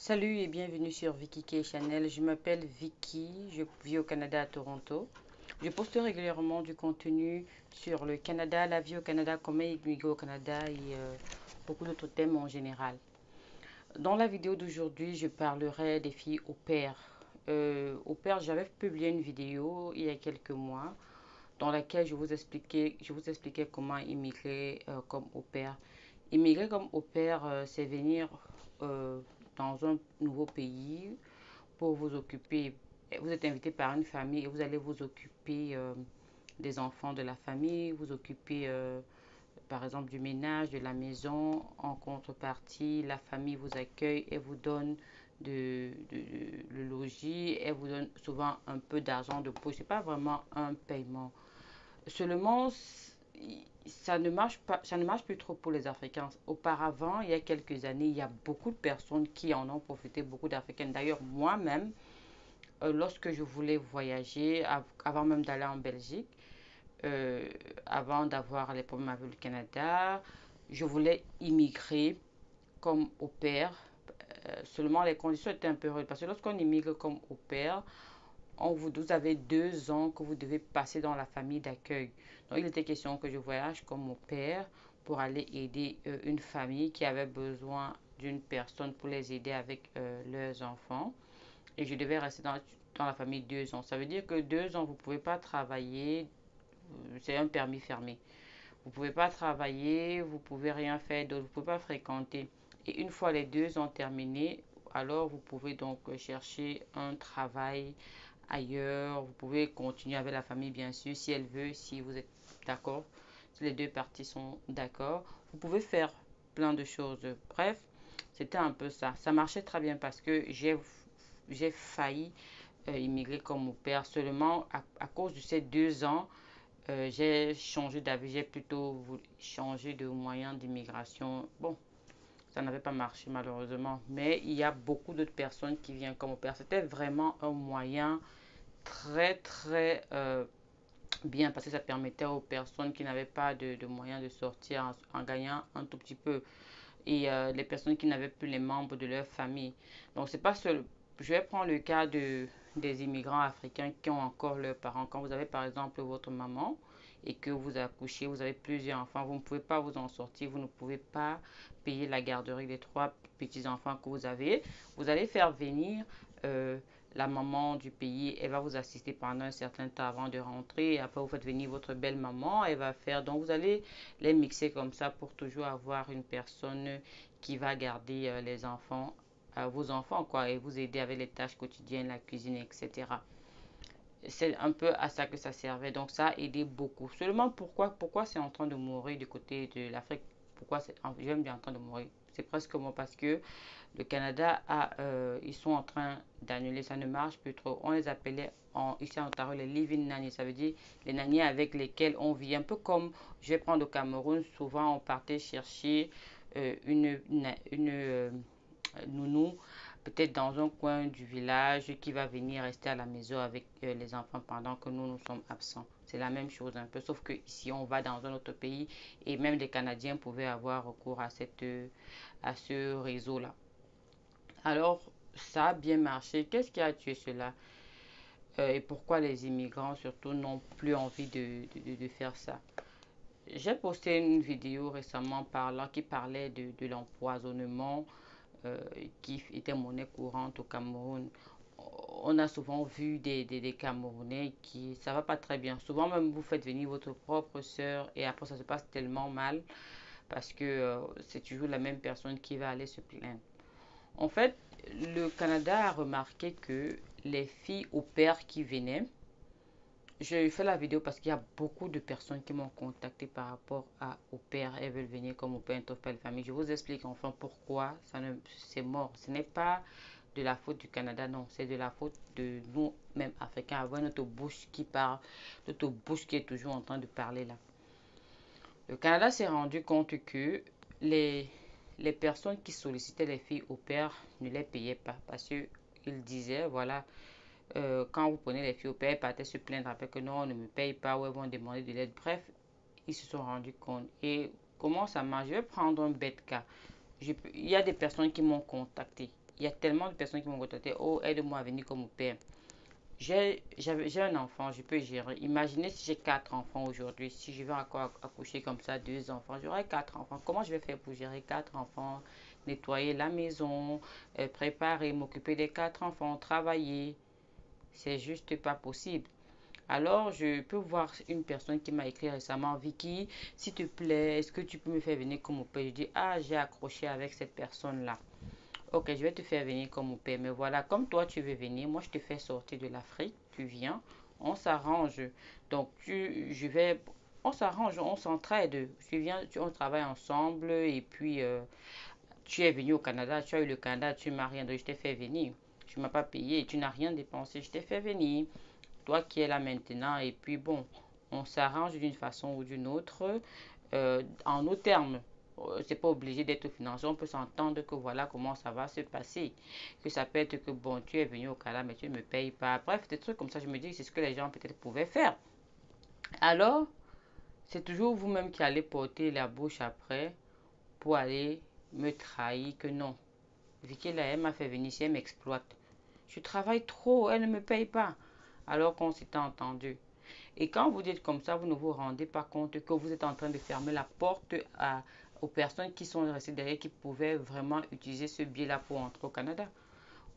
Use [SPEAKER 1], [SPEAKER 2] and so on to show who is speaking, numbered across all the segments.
[SPEAKER 1] Salut et bienvenue sur Vicky K Channel. Je m'appelle Vicky, je vis au Canada à Toronto. Je poste régulièrement du contenu sur le Canada, la vie au Canada, comment immigrer au Canada et beaucoup d'autres thèmes en général. Dans la vidéo d'aujourd'hui, je parlerai des filles au pair. Au pair, j'avais publié une vidéo il y a quelques mois dans laquelle je vous expliquais comment immigrer comme au pair. Immigrer comme au pair, c'est venir euh, dans un nouveau pays pour vous occuper. Vous êtes invité par une famille et vous allez vous occuper des enfants de la famille, vous occuper par exemple du ménage, de la maison. En contrepartie, la famille vous accueille et vous donne le logis et vous donne souvent un peu d'argent de poche. Ce n'est pas vraiment un paiement. Seulement, ça ne marche plus trop pour les Africains. Auparavant, il y a quelques années, il y a beaucoup de personnes qui en ont profité, beaucoup d'Africaines. D'ailleurs, moi-même, lorsque je voulais voyager, avant même d'aller en Belgique, euh, avant d'avoir les problèmes avec le Canada, je voulais immigrer comme au pair. Seulement, les conditions étaient un peu rudes parce que lorsqu'on immigre comme au pair, vous avez 2 ans que vous devez passer dans la famille d'accueil. Donc, il était question que je voyage comme mon père pour aller aider une famille qui avait besoin d'une personne pour les aider avec leurs enfants. Et je devais rester dans la famille 2 ans. Ça veut dire que 2 ans, vous ne pouvez pas travailler. C'est un permis fermé. Vous ne pouvez pas travailler, vous ne pouvez rien faire d'autre, vous ne pouvez pas fréquenter. Et une fois les 2 ans terminés, alors vous pouvez donc chercher un travail ailleurs. Vous pouvez continuer avec la famille, bien sûr, si elle veut, si vous êtes d'accord, si les deux parties sont d'accord. Vous pouvez faire plein de choses. Bref, c'était un peu ça. Ça marchait très bien parce que j'ai failli immigrer comme au père. Seulement, à cause de ces 2 ans, j'ai changé d'avis. J'ai plutôt voulu changer de moyen d'immigration. Bon, ça n'avait pas marché malheureusement. Mais il y a beaucoup d'autres personnes qui viennent comme au père. C'était vraiment un moyen très très bien parce que ça permettait aux personnes qui n'avaient pas de moyens de sortir en gagnant un tout petit peu et les personnes qui n'avaient plus les membres de leur famille. Donc c'est pas seul. Je vais prendre le cas des immigrants africains qui ont encore leurs parents. Quand vous avez par exemple votre maman et que vous accouchez, vous avez plusieurs enfants, vous ne pouvez pas vous en sortir, vous ne pouvez pas payer la garderie des 3 petits enfants que vous avez. Vous allez faire venir euh, la maman du pays, elle va vous assister pendant un certain temps avant de rentrer. Et après, vous faites venir votre belle maman, elle va faire. Donc, vous allez les mixer comme ça pour toujours avoir une personne qui va garder les enfants, vos enfants, quoi, et vous aider avec les tâches quotidiennes, la cuisine, etc. C'est un peu à ça que ça servait. Donc, ça a aidé beaucoup. Seulement, pourquoi c'est en train de mourir du côté de l'Afrique? Pourquoi j'aime bien en train de mourir? C'est presque moi parce que le Canada ils sont en train d'annuler, ça ne marche plus trop. On les appelait ici en Ontario les living nannies, ça veut dire les nannies avec lesquelles on vit. Un peu comme, je vais prendre au Cameroun, souvent on partait chercher une nounou, peut-être dans un coin du village, qui va venir rester à la maison avec les enfants pendant que nous sommes absents. C'est la même chose un peu, sauf que ici on va dans un autre pays et même les Canadiens pouvaient avoir recours à ce réseau-là. Alors, ça a bien marché. Qu'est-ce qui a tué cela? Et pourquoi les immigrants surtout n'ont plus envie de faire ça? J'ai posté une vidéo récemment qui parlait de l'empoisonnement qui était monnaie courante au Cameroun. On a souvent vu des Camerounais qui, ça va pas très bien. Souvent même vous faites venir votre propre soeur et après ça se passe tellement mal parce que c'est toujours la même personne qui va aller se plaindre. En fait, le Canada a remarqué que les filles au père qui venaient, j'ai fait la vidéo parce qu'il y a beaucoup de personnes qui m'ont contacté par rapport au père. Elles veulent venir comme au père, une belle famille. Je vous explique enfin pourquoi c'est mort. Ce n'est pas de la faute du Canada, non. C'est de la faute de nous-mêmes Africains. Avoir notre bouche qui parle, notre bouche qui est toujours en train de parler là. Le Canada s'est rendu compte que les, les personnes qui sollicitaient les filles au père ne les payaient pas parce qu'ils disaient, voilà, quand vous prenez les filles au père, elles partaient se plaindre après que non, on ne me paye pas ou elles vont demander de l'aide. Bref, ils se sont rendus compte. Et comment ça marche? Je vais prendre un bête cas. Il y a des personnes qui m'ont contacté. Il y a tellement de personnes qui m'ont contacté. Oh, aide-moi à venir comme au père. J'ai un enfant, je peux gérer. Imaginez si j'ai quatre enfants aujourd'hui. Si je vais encore accoucher comme ça, deux enfants, j'aurai quatre enfants. Comment je vais faire pour gérer quatre enfants, nettoyer la maison, préparer, m'occuper des quatre enfants, travailler? C'est juste pas possible. Alors, je peux voir une personne qui m'a écrit récemment, Vicky, s'il te plaît, est-ce que tu peux me faire venir comme au père? Je dis, ah, j'ai accroché avec cette personne-là. Ok, je vais te faire venir comme au père. Mais voilà, comme toi, tu veux venir, moi, je te fais sortir de l'Afrique. Tu viens, on s'arrange. Donc, on s'arrange, on s'entraide. Tu viens, on travaille ensemble. Et puis, tu es venu au Canada, tu as eu le Canada, tu m'as rien donné, je t'ai fait venir. Tu m'as pas payé, tu n'as rien dépensé, je t'ai fait venir. Toi qui es là maintenant, et puis bon, on s'arrange d'une façon ou d'une autre en nos termes. C'est pas obligé d'être financier, on peut s'entendre que voilà comment ça va se passer. Que ça peut être que bon, tu es venu au Canada, mais tu ne me payes pas. Bref, des trucs comme ça, je me dis que c'est ce que les gens peut-être pouvaient faire. Alors, c'est toujours vous-même qui allez porter la bouche après pour aller me trahir que non. Vicky, là, elle m'a fait venir ici, elle m'exploite. Je travaille trop, elle ne me paye pas. Alors qu'on s'était entendu. Et quand vous dites comme ça, vous ne vous rendez pas compte que vous êtes en train de fermer la porte aux personnes qui sont restées derrière, qui pouvaient vraiment utiliser ce biais-là pour entrer au Canada.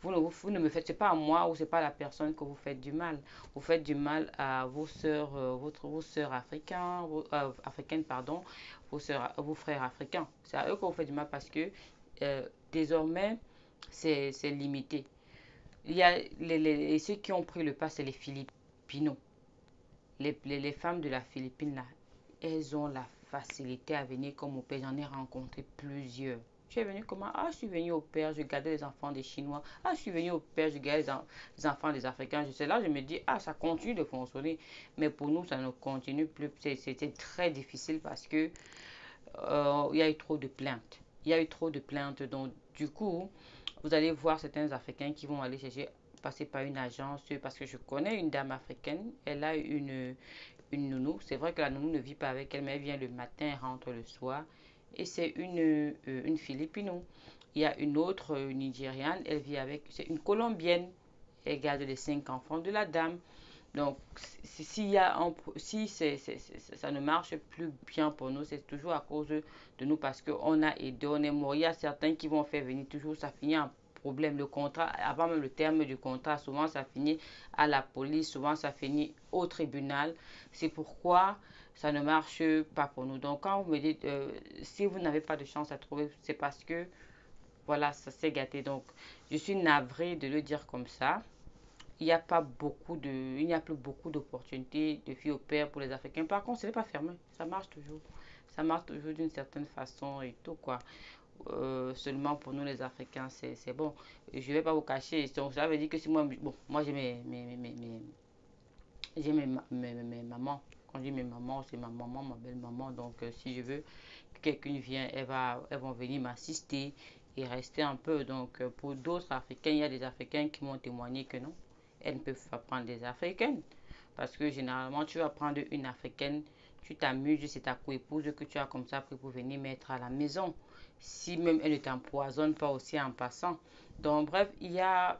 [SPEAKER 1] Vous ne me faites, c'est pas à moi ou c'est pas à la personne que vous faites du mal. Vous faites du mal à vos sœurs, vos sœurs africaines, pardon, vos frères africains. C'est à eux que vous faites du mal parce que désormais, c'est limité. Il y a ceux qui ont pris le pas, c'est les Filipinos. Les femmes de la Philippine, là, elles ont la facilité à venir comme au père. J'en ai rencontré plusieurs. Je suis venue comment? Ah, je suis venue au père, je gardais les enfants des Chinois. Ah, je suis venue au père, je gardais les enfants des Africains. Je sais là, je me dis, ah, ça continue de fonctionner. Mais pour nous, ça ne continue plus. C'était très difficile parce que il y a eu trop de plaintes. Il y a eu trop de plaintes. Donc, du coup, vous allez voir certains Africains qui vont aller chercher, passer par une agence. Parce que je connais une dame africaine. Elle a une nounou. C'est vrai que la nounou ne vit pas avec elle, mais elle vient le matin, elle rentre le soir. Et c'est une Filipino. Il y a une autre Nigériane. Elle vit avec. C'est une Colombienne. Elle garde les cinq enfants de la dame. Donc, si ça ne marche plus bien pour nous, c'est toujours à cause de nous parce qu'on a aidé, on est mort. Il y a certains qui vont faire venir toujours, ça finit en problème. Le contrat, avant même le terme du contrat, souvent ça finit à la police, souvent ça finit au tribunal. C'est pourquoi ça ne marche pas pour nous. Donc, quand vous me dites, si vous n'avez pas de chance à trouver, c'est parce que, voilà, ça s'est gâté. Donc, je suis navrée de le dire comme ça. Il n'y a plus beaucoup d'opportunités de filles au père pour les Africains. Par contre, ce n'est pas fermé. Ça marche toujours. Ça marche toujours d'une certaine façon et tout, quoi. Seulement pour nous, les Africains, c'est bon. Je ne vais pas vous cacher. Donc, ça veut dire que si moi, bon, moi j'ai mes mamans. Quand je dis mes mamans, c'est ma maman, ma belle-maman. Donc, si je veux que quelqu'un vienne, elles vont venir m'assister et rester un peu. Donc, pour d'autres Africains, il y a des Africains qui m'ont témoigné que non, elles ne peuvent pas prendre des Africaines. Parce que généralement, tu vas prendre une Africaine, tu t'amuses, c'est ta co-épouse que tu as comme ça pris pour venir mettre à la maison. Si même elle ne t'empoisonne pas aussi en passant. Donc, bref,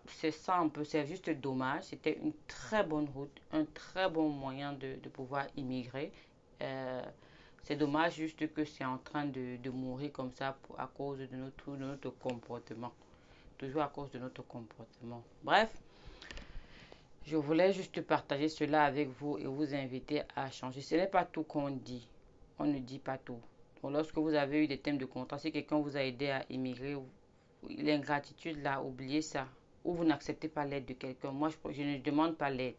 [SPEAKER 1] c'est ça un peu, c'est juste dommage. C'était une très bonne route, un très bon moyen de pouvoir immigrer. Euh, c'est dommage juste que c'est en train de mourir comme ça à cause de notre comportement. Toujours à cause de notre comportement. Bref, je voulais juste partager cela avec vous et vous inviter à changer. Ce n'est pas tout qu'on dit. On ne dit pas tout. Donc, lorsque vous avez eu des thèmes de contrat, si quelqu'un vous a aidé à immigrer, l'ingratitude là, oubliez ça. Ou vous n'acceptez pas l'aide de quelqu'un. Moi, je ne demande pas l'aide.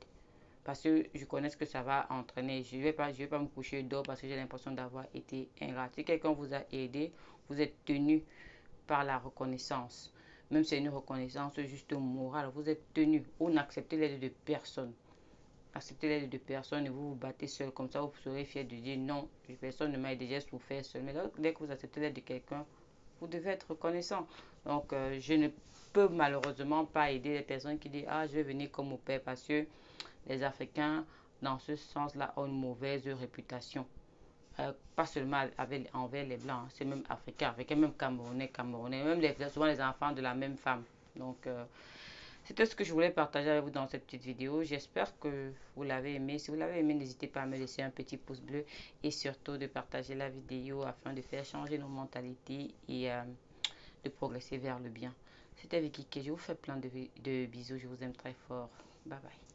[SPEAKER 1] Parce que je connais ce que ça va entraîner. Je vais pas me coucher d'or parce que j'ai l'impression d'avoir été ingrat. Si quelqu'un vous a aidé, vous êtes tenu par la reconnaissance. Même si c'est une reconnaissance juste morale, vous êtes tenu. Ou n'acceptez l'aide de personne. Acceptez l'aide de personne et vous vous battez seul. Comme ça, vous serez fier de dire non, personne ne m'a aidé, j'ai souffert seul. Mais dès que vous acceptez l'aide de quelqu'un, vous devez être reconnaissant. Donc, je ne peux malheureusement pas aider les personnes qui disent ah, je vais venir comme au père parce que les Africains, dans ce sens-là, ont une mauvaise réputation. Pas seulement envers les Blancs, c'est même Africains, même Camerounais, même souvent les enfants de la même femme. Donc, c'était ce que je voulais partager avec vous dans cette petite vidéo. J'espère que vous l'avez aimé. Si vous l'avez aimé, n'hésitez pas à me laisser un petit pouce bleu et surtout de partager la vidéo afin de faire changer nos mentalités et de progresser vers le bien. C'était Vicky K. Je vous fais plein de bisous. Je vous aime très fort. Bye bye.